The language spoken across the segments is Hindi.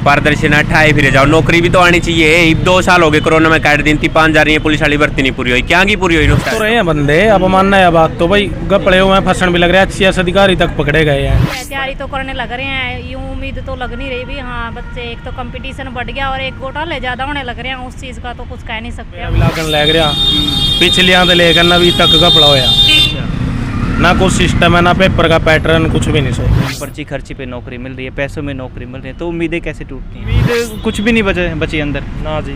पारदर्शिता ठाए फिरे जाओ। नौकरी भी तो आनी चाहिए। 2 साल हो गए कोरोना में, काट दिन थी 5 जा रही है, पुलिस वाली भर्ती नहीं पूरी हुई। क्या की पूरी हुई? तो रहे हैं बंदे, अब मानना है बात तो भाई गपड़े हुए हैं, फंसन भी लग रहा है, CS अधिकारी तक पकड़े गए हैं। तैयारी तो करने लग रहे हैं, यूं उम्मीद तो लग नहीं रही भी। हाँ बच्चे, एक तो कंपटीशन बढ़ गया और एक घोटाले ज्यादा होने लग रहे हैं, उस चीज का तो कुछ कह नहीं सकते। लागन लग रहा पिछलियां तो लेकर नवी तक गपड़ा होया, ना कुछ सिस्टम है ना पेपर का पैटर्न, कुछ भी नहीं सोच। पर्ची खर्ची पे नौकरी मिल रही है, पैसों में नौकरी मिल रही है, तो उम्मीदें कैसे टूटती हैं? उम्मीद कुछ भी नहीं बची अंदर ना जी,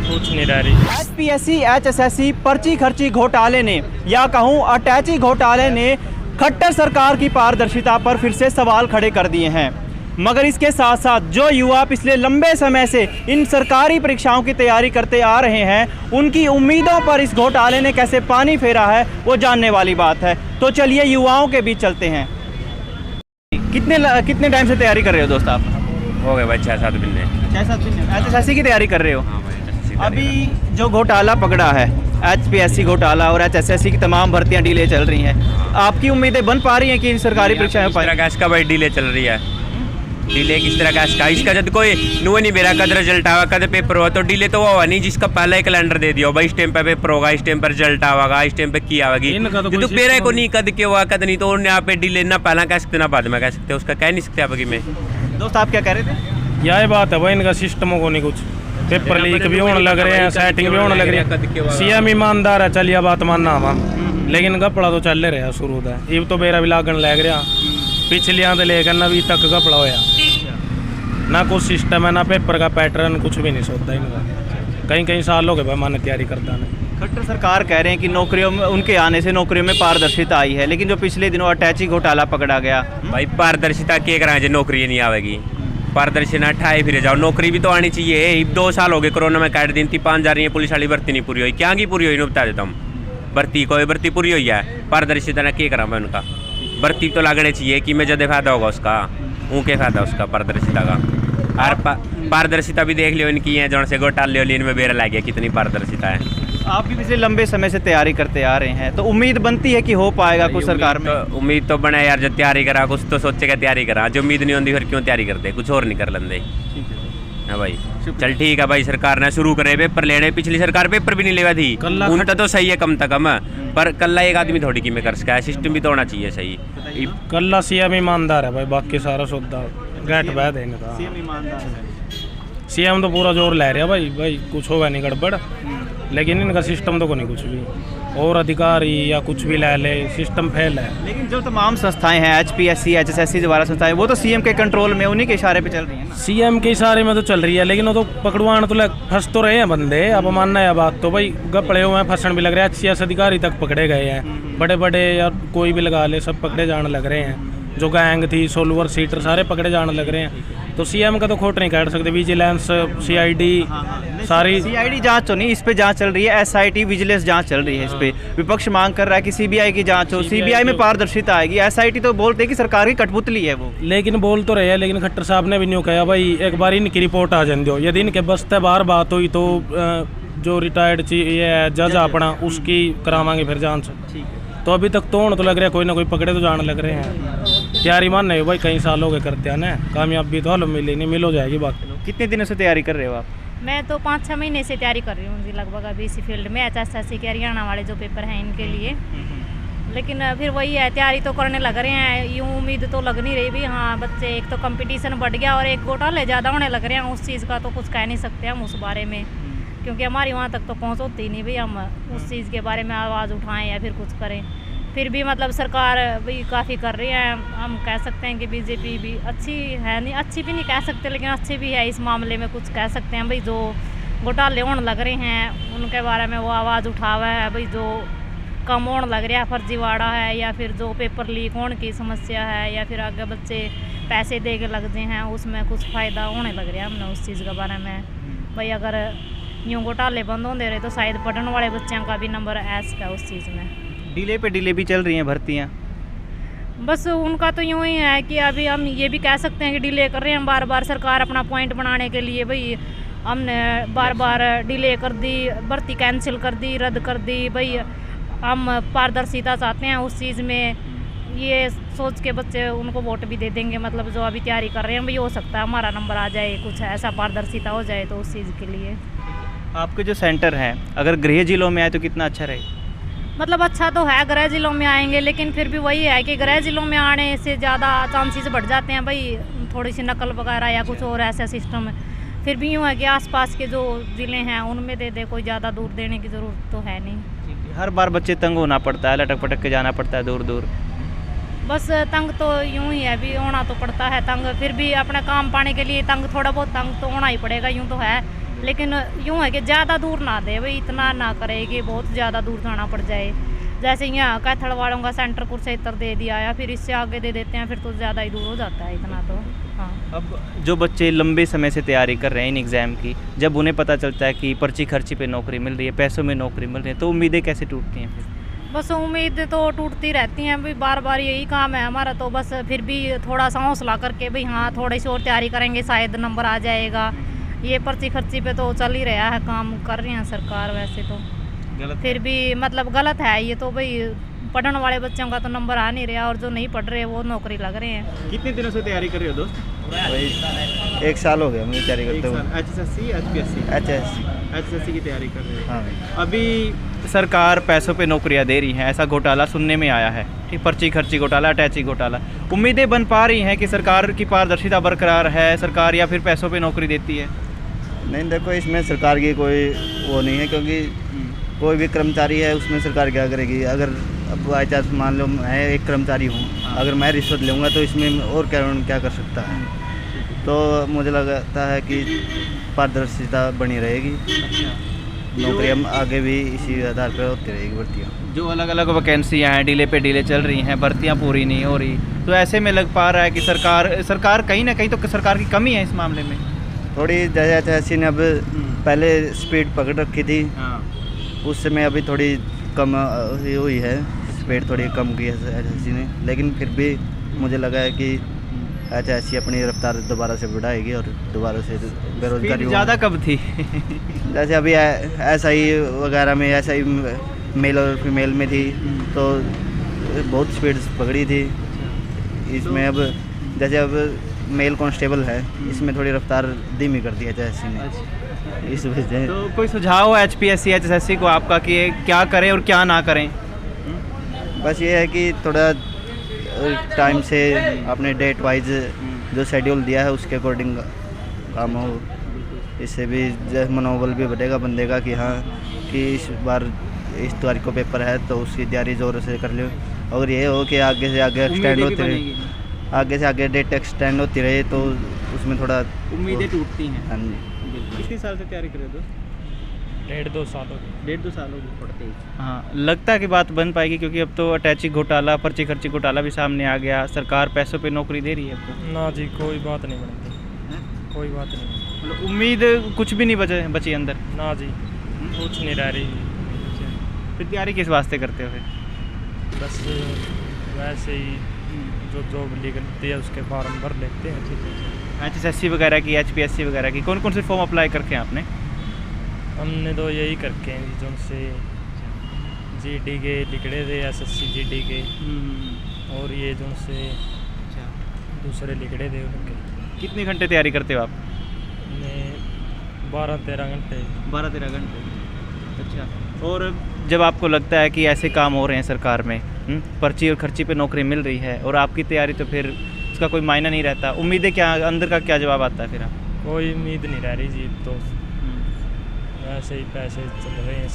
कुछ नहीं रह रही। HPSC HSSC पर्ची खर्ची घोटाले ने, या कहूँ अटैची घोटाले ने खट्टर सरकार की पारदर्शिता पर फिर से सवाल खड़े कर दिए हैं। मगर इसके साथ साथ जो युवा पिछले लंबे समय से इन सरकारी परीक्षाओं की तैयारी करते आ रहे हैं, उनकी उम्मीदों पर इस घोटाले ने कैसे पानी फेरा है वो जानने वाली बात है। तो चलिए युवाओं के बीच चलते हैं। कितने टाइम से तैयारी कर रहे हो दोस्त आप? हो गए भाई 6-7 महीने। 6-7 महीने HSSC की तैयारी कर रहे हो? हाँ भाई, अभी जो घोटाला पकड़ा है, HPSC घोटाला और HSSC की तमाम भर्तियां डिले चल रही हैं, आपकी उम्मीदें बन पा रही हैं कि इन सरकारी परीक्षाएं किस तरह का इसका भाई डिले चल रही है? डिले किस तरह का इसका जब कोई नुआ नहीं बेरा, कद रिजल्ट आवा, कद पेपर हुआ, तो डिले तो हुआ नहीं जिसका पहला ही कैलेंडर दे दिया भाई, इस टाइम पे पेपर होगा, इस टाइम पर रिजल्ट आवागा, इस टाइम पे की आवेगी। तो पेरा को नहीं कद के हुआ कद नहीं, तो यहाँ पे डिले ना पहला कह सकते ना बाद में कह सकते, उसका कह नहीं सकते आपकी में। दोस्त आप क्या कह रहे थे? यही बात है भाई, इनका सिस्टमों को नहीं कुछ, पेपर लीक भी होने लग रहे हैं, सेटिंग भी होने लग रही है। CM ईमानदार है, चलिए बात मानना हम, लेकिन गपड़ा तो चल रहा शुरू था, इब तो बेरा भी लागन लग रहा, पिछलियां तो लेकर नवी तक गपड़ा होया, ना कुछ सिस्टम है ना पेपर का पैटर्न, कुछ भी नहीं सोचता इनका। कई साल हो गए भाई माने तैयारी करता नहीं। खट्टर सरकार कह रहे हैं कि नौकरियों में, उनके आने से नौकरियों में पारदर्शिता आई है, लेकिन जो पिछले दिनों अटैची घोटाला पकड़ा गया। भाई पारदर्शिता के करा जो नौकरी नहीं आवेगी, पारदर्शिता ठाए फिरे जाओ। नौकरी भी तो आनी चाहिए। 2 साल हो गए कोरोना में, काट दिन थी 5 जा रही है, पुलिस वाली भर्ती नहीं पूरी हुई। क्या की पूरी हुई बता देता हूँ। कोई भर्ती पूरी हुई है, पारदर्शिता ने क्या करा मैं उनका। भर्ती तो लगने चाहिए कि मैं ज्यादा फायदा होगा उसका, ऊँके फायदा उसका पारदर्शिता का। और पारदर्शिता भी देख लियो इनकी है, जौन से घोटाले वाली इनमें बेरा लग गया, कितनी पारदर्शिता है। आप भी पिछले लंबे समय से तैयारी करते आ रहे हैं, तो उम्मीद बनती है कि हो पाएगा कुछ सरकार में? उम्मीद तो बने यार, जो तैयारी करा कुछ तो सोचेगा तैयारी करा, जो उम्मीद नहीं होती फिर क्यों तैयारी करते, कुछ और नहीं कर लेंगे। हाँ भाई चल ठीक है भाई, सरकार ने शुरू करे पेपर लेने, पिछली सरकार पेपर भी नहीं लेवा थी, उनका तो सही है कम से कम, पर कल्ला एक आदमी थोड़ी की में कर सका है, सिस्टम भी तो होना चाहिए सही। कल्ला CM ईमानदार है भाई, बाकी सारा सौदा गैट बह देने का। CM तो पूरा जोर ले रहा भाई कुछ होगा नहीं गड़बड़, लेकिन इनका सिस्टम तो को नहीं कुछ भी, और अधिकारी या कुछ भी ले सिस्टम फेल है। लेकिन जो तमाम संस्थाएं हैं, HPSC HSSC द्वारा संस्थाएं, वो तो CM के कंट्रोल में, उन्हीं के इशारे पे चल रही हैं ना? CM के इशारे में तो चल रही है, लेकिन वो तो पकड़वान तो फंस तो रहे हैं बंदे, अब मानना है बात तो भाई गपड़े हुए हैं, फंसन भी लग रहा है, CS अधिकारी तक पकड़े गए हैं, बड़े या कोई भी लगा ले, सब पकड़े जाने लग रहे हैं। जो गैंग थी, सोलवर सीटर, सारे पकड़े जाने लग रहे हैं। तो CM का तो खोट नहीं काट सकते। विजिलेंस, CID, सारी CID जांच तो नहीं, इस पे जांच चल रही है, SIT विजिलेंस जांच चल रही है इस पे। विपक्ष मांग कर रहा है कि CBI की जांच हो, CBI में पारदर्शिता आएगी। SIT तो बोलते हैं कि सरकार की कठपुतली है वो, लेकिन बोल तो रहे हैं, लेकिन खट्टर साहब ने भी नहीं कहा भाई एक बार इनकी रिपोर्ट आ जाने दो, यदि इनके बस्ते बार बात हुई तो जो रिटायर्ड ये जज अपना उसकी करावांगे फिर जांच। तो अभी तक तो लग रहा है कोई ना कोई पकड़े तो जाने लग रहे हैं। तैयारी मान नहीं भाई, कई साल हो गए करते हैं ना, कामयाबी तो हल मिली नहीं, मिल हो जाएगी बाकी। कितने दिनों से तैयारी कर रहे हो आप? मैं तो 5-6 महीने से तैयारी कर रही हूँ जी लगभग, अभी इसी फील्ड में HSSC के हरियाणा वाले जो पेपर हैं इनके लिए। लेकिन फिर वही है, तैयारी तो करने लग रहे हैं, यूँ उम्मीद तो लग नहीं रही भी। हाँ बच्चे, एक तो कंपटीशन बढ़ गया और एक घोटाले ज़्यादा होने लग रहे हैं, उस चीज़ का तो कुछ कह नहीं सकते हम उस बारे में, क्योंकि हमारी वहाँ तक तो पहुँच होती नहीं भाई, हम उस चीज़ के बारे में आवाज़ उठाएँ या फिर कुछ करें। फिर भी मतलब सरकार भी काफ़ी कर रही है, हम कह सकते हैं कि BJP भी अच्छी है, नहीं अच्छी भी नहीं कह सकते, लेकिन अच्छी भी है इस मामले में, कुछ कह सकते हैं भाई। जो घोटाले होने लग रहे हैं उनके बारे में वो आवाज़ उठावा है भाई, जो कम होने लग रहा है, फर्जीवाड़ा है, या फिर जो पेपर लीक होने की समस्या है, या फिर आगे बच्चे पैसे दे के लगते हैं, उसमें कुछ फ़ायदा होने लग रहा है। हमने उस चीज़ के बारे में भाई, अगर यूँ घोटाले बंद होते रहे तो शायद पढ़ने वाले बच्चों का भी नंबर ऐस का उस चीज़ में। डिले पे डिले भी चल रही हैं भर्तियाँ, बस उनका तो यूँ ही है कि अभी हम ये भी कह सकते हैं कि डिले कर रहे हैं बार बार, सरकार अपना पॉइंट बनाने के लिए भाई हमने बार बार डिले कर दी, भर्ती कैंसिल कर दी, रद्द कर दी भाई। हम पारदर्शिता चाहते हैं उस चीज़ में, ये सोच के बच्चे उनको वोट भी दे देंगे, मतलब जो अभी तैयारी कर रहे हैं भाई हो सकता है हमारा नंबर आ जाए, कुछ ऐसा पारदर्शिता हो जाए तो उस चीज़ के लिए। आपके जो सेंटर हैं अगर गृह जिलों में आए तो कितना अच्छा रहेगा? मतलब अच्छा तो है गृह जिलों में आएंगे, लेकिन फिर भी वही है कि गृह जिलों में आने से ज़्यादा चांसेस बढ़ जाते हैं भाई, थोड़ी सी नकल वगैरह या कुछ और ऐसा सिस्टम है। फिर भी यूँ है कि आसपास के जो ज़िले हैं उनमें दे दे, कोई ज़्यादा दूर देने की ज़रूरत तो है नहीं। हर बार बच्चे तंग होना पड़ता है, लटक पटक के जाना पड़ता है दूर दूर। बस तंग तो यूँ ही है, भी होना तो पड़ता है तंग, फिर भी अपना काम पाने के लिए तंग, थोड़ा बहुत तंग तो होना ही पड़ेगा, यूँ तो है। लेकिन यूँ है कि ज़्यादा दूर ना दे भाई, इतना ना करे कि बहुत ज़्यादा दूर जाना पड़ जाए। जैसे यहाँ कैथल वालों का सेंटर कुरुक्षेत्र दे दिया या फिर इससे आगे दे देते हैं, फिर तो ज़्यादा ही दूर हो जाता है इतना तो। हाँ, अब जो बच्चे लंबे समय से तैयारी कर रहे हैं इन एग्ज़ाम की, जब उन्हें पता चलता है कि पर्ची खर्ची पे नौकरी मिल रही है, पैसों में नौकरी मिल रही है, तो उम्मीदें कैसे टूटती हैं फिर? बस उम्मीद तो टूटती रहती हैं भाई, बार बार यही काम है हमारा, तो बस फिर भी थोड़ा सा हौसला करके भाई हाँ थोड़ी सी और तैयारी करेंगे शायद नंबर आ जाएगा। ये पर्ची खर्ची पे तो चल ही रहा है, काम कर रही हैं सरकार वैसे तो, गलत फिर भी मतलब गलत है ये तो भाई, पढ़ने वाले बच्चों का तो नंबर आ नहीं रहा और जो नहीं पढ़ रहे वो नौकरी लग रहे हैं। कितने दिनों से तैयारी कर रहे हो दोस्त? वही 1 साल हो गया मुझे तैयारी करते हुए। HSC HPSC HSC की तैयारी कर रहे हो? हाँ। अभी सरकार पैसों पे नौकरियां दे रही हैं, ऐसा घोटाला सुनने में आया है, ठीक, पर्ची खर्ची घोटाला, अटैची घोटाला। उम्मीदें बन पा रही हैं कि सरकार की पारदर्शिता बरकरार है, सरकार या फिर पैसों पे नौकरी देती है? नहीं देखो, इसमें सरकार की कोई वो नहीं है, क्योंकि कोई भी कर्मचारी है उसमें सरकार क्या करेगी। अगर अब बाई चांस मान लो मैं एक कर्मचारी हूँ, अगर मैं रिश्वत लूँगा तो इसमें और क्या कर सकता है। तो मुझे लगता है कि पारदर्शिता बनी रहेगी, नौकरियाँ आगे भी इसी आधार पर होती रहेगी भर्तियाँ। जो अलग अलग वैकेंसियाँ हैं डिले पे डिले चल रही हैं, भर्तियाँ पूरी नहीं हो रही, तो ऐसे में लग पा रहा है कि सरकार कहीं ना कहीं तो सरकार की कमी है इस मामले में। थोड़ी जैसे HSC ने अब पहले स्पीड पकड़ रखी थी, उस समय अभी थोड़ी कम हुई है, स्पीड थोड़ी कम की है HSC ने, लेकिन फिर भी मुझे लगा है कि HSC अपनी रफ्तार दोबारा से बढ़ाएगी और दोबारा से बेरोजगारी ज़्यादा कब थी? जैसे अभी SI वगैरह में SI मेल और फीमेल में थी तो बहुत स्पीड पकड़ी थी। इसमें अब जैसे अब मेल कांस्टेबल है, इसमें थोड़ी रफ्तार धीमी कर दी है HSC ने, इस वजह से। तो कोई सुझाव हो HPSC HSC को आपका कि ये क्या करें और क्या ना करें? बस ये है कि थोड़ा टाइम से अपने डेट वाइज जो शेड्यूल दिया है उसके अकॉर्डिंग काम हो, इससे भी मनोबल भी बढ़ेगा बंदे का कि हाँ कि इस बार इस तारीख को पेपर है तो उसकी तैयारी ज़ोर से कर लो। और ये हो कि आगे से आगे एक्सटेंड होती रहे, आगे से आगे डेट एक्सटेंड होती रहे तो उसमें थोड़ा उम्मीदें टूटती हैं। हाँ जी। कितने साल से तैयारी कर रहे हो दोस्त? 1.5-2 साल हो गए। 1.5-2 साल हो गए पढ़ते ही। हाँ, लगता है कि बात बन पाएगी क्योंकि अब तो अटैची घोटाला, पर्ची खर्ची घोटाला भी सामने आ गया, सरकार पैसों पे नौकरी दे रही है अब तो। ना जी, कोई बात नहीं बनेगी, कोई बात नहीं, मतलब उम्मीद कुछ भी नहीं बची अंदर? ना जी, कुछ नहीं रह रही। फिर तैयारी किस वास्ते करते हो फिर? बस वैसे ही जो जॉब निकलती है उसके फॉर्म भर लेते हैं। HSC वगैरह की, HPSC वगैरह की कौन कौन से फॉर्म अप्लाई करके हैं आपने? हमने तो यही करके हैं जी, जो उनसे GD के लिखड़े थे, SSC GD के, और ये जो उनसे दूसरे लिखड़े थे उनके। कितने घंटे तैयारी करते हो आप? हमने 12-13 घंटे। 12-13 घंटे। अच्छा, और जब आपको लगता है कि ऐसे काम हो रहे हैं सरकार में, पर्ची और खर्ची पे नौकरी मिल रही है और आपकी तैयारी, तो फिर उसका कोई मायना नहीं रहता, उम्मीदें क्या, अंदर का क्या जवाब आता है फिर आप? कोई उम्मीद नहीं रह रही जी, तो वैसे ही पैसे चल रहे हैं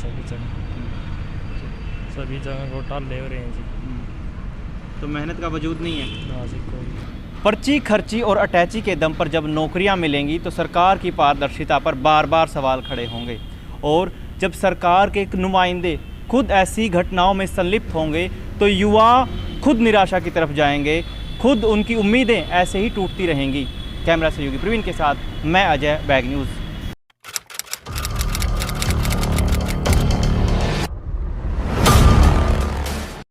सभी जगह घोटाले हो रहे हैं जी। तो मेहनत का वजूद नहीं है? ना जी, कोई। पर्ची खर्ची और अटैची के दम पर जब नौकरियां मिलेंगी तो सरकार की पारदर्शिता पर बार बार सवाल खड़े होंगे, और जब सरकार के एक नुमाइंदे खुद ऐसी घटनाओं में संलिप्त होंगे तो युवा खुद निराशा की तरफ जाएंगे, खुद उनकी उम्मीदें ऐसे ही टूटती रहेंगी। कैमरा सहयोगी प्रवीण के साथ मैं अजय, बैग न्यूज़।